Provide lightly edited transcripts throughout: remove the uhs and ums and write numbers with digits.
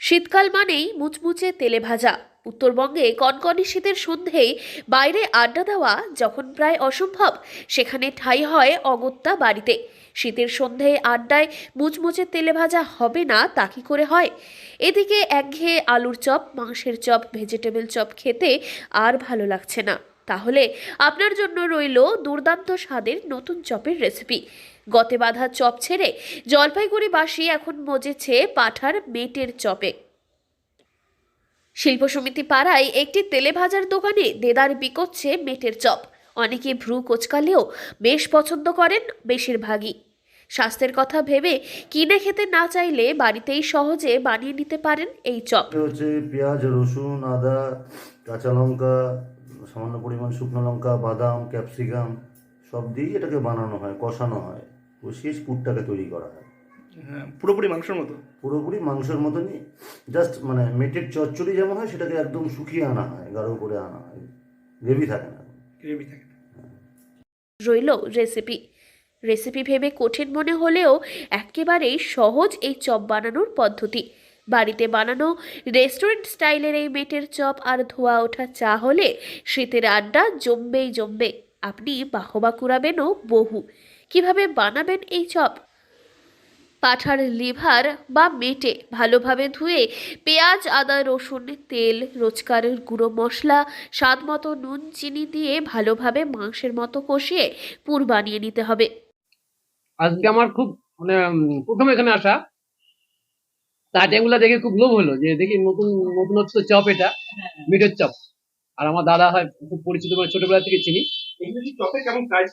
শীতকাল মানেই মুচমুচে তেলে ভাজা। উত্তরবঙ্গে কনকনে শীতের সন্ধেয় বাইরে আড্ডা দেওয়া যখন প্রায় অসম্ভব, সেখানে ঠাঁই হয় অগত্যা বাড়িতে। শীতের সন্ধেয় আড্ডায় মুচমুচে তেলে ভাজা হবে না তা কি করে হয়? এদিকে একঘেয়ে আলুর চপ, মাংসের চপ, ভেজিটেবল চপ খেতে আর ভালো লাগছে না। তাহলে আপনার জন্য রইল দুর্দান্ত স্বাদের নতুন চপের রেসিপি। গতে বাঁধা চপ ছেড়ে জলপাইগুড়িবাসী এখন মজেছে পাঁঠার মেটের চপে। শিল্প সমিতি পাড়ায় একটি তেলে ভাজার দোকানে দেদার বিকোচ্ছে মেটের চপ। অনেকে ভ্রু কোচকালেও বেশ পছন্দ করেন বেশিরভাগই। স্বাস্থ্যের কথা ভেবে কিনে খেতে না চাইলে বাড়িতেই সহজে বানিয়ে নিতে পারেন এই চপ। হচ্ছে পেঁয়াজ, রসুন, আদা, কাঁচা লঙ্কা, সামান্য পরিমাণ শুকনো লঙ্কা, বাদাম, ক্যাপসিকাম সব দিয়েই এটাকে বানানো হয়, কষানো হয়, কষিয়ে পুরটাকে তৈরি করা হয়। হ্যাঁ, পুরোপুরি মাংসের মতো। পুরোপুরি মাংসের মতনই, জাস্ট মানে মেটের চচ্চড়ি যেমন হয় সেটাকে একদম শুকিয়ে আনা হয়, গাঢ় করে আনা হয়, গ্রেভি থাকে না। গ্রেভি থাকে না। রইল রেসিপি ভেবে কঠিন মনে হলেও একেবারেই সহজ এই চপ বানানোর পদ্ধতি। বাড়িতে বানানো রেস্টুরেন্ট স্টাইলের এই মেটের চপ আর ধোয়া ওঠা চা হলে শীতের আড্ডা জমবেই জমবে। আপনি বাহবা কুড়াবেনও বহু। কিভাবে বানাবেন এই চপ? পাঁঠার লিভার বা মেটে ভালোভাবে ধুয়ে পেঁয়াজ, আদা, রসুন, তেল, রোজকার গুঁড়ো মশলা, স্বাদ মতো নুন, চিনি দিয়ে ভালোভাবে মাংসের মতো কষিয়ে পুর বানিয়ে নিতে হবে। আজকে আমার খুব মানে প্রথম এখানে আসা, তা আইটেমগুলো দেখে খুব লোভ হলো যে দেখি নতুনত্ব চপ, এটা মিটের চপ। আর আমার দাদা হয় খুব পরিচিত, মানে ছোটবেলা থেকে চিনি। এগুলো কি চপে কেমন প্রাইস?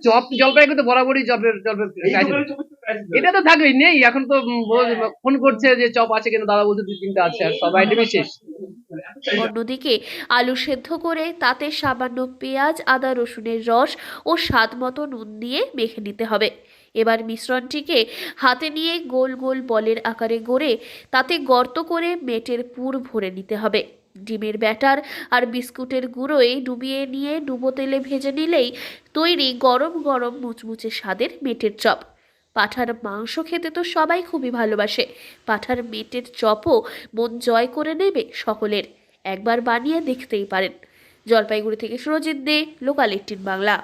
চপ জলপাইগুড়ি তো বরাবরই চপের চপের এটা তো থাকবেই, নেই এখন তো ফোন করছে যে চপ আছে, কিন্তু দাদা বলছে 2-3টা আছে, আর সব আইটেমই শেষ। অন্যদিকে আলু সেদ্ধ করে তাতে সামান্য পেঁয়াজ, আদা, রসুনের রস ও স্বাদ মতো নুন দিয়ে মেখে নিতে হবে। এবার মিশ্রণটিকে হাতে নিয়ে গোল গোল বলের আকারে গড়ে তাতে গর্ত করে মেটের পুর ভরে নিতে হবে। ডিমের ব্যাটার আর বিস্কুটের গুঁড়োয় ডুবিয়ে নিয়ে ডুবো তেলে ভেজে নিলেই তৈরি গরম গরম মুচমুচে স্বাদের মেটের চপ। পাঁঠার মাংস খেতে তো সবাই খুবই ভালোবাসে, পাঁঠার মেটের চপও মন জয় করে নেবে সকলের। একবার বানিয়ে দেখতেই পারেন। জলপাইগুড়ি থেকে সুরজিৎ দে, লোকাল 18 বাংলা।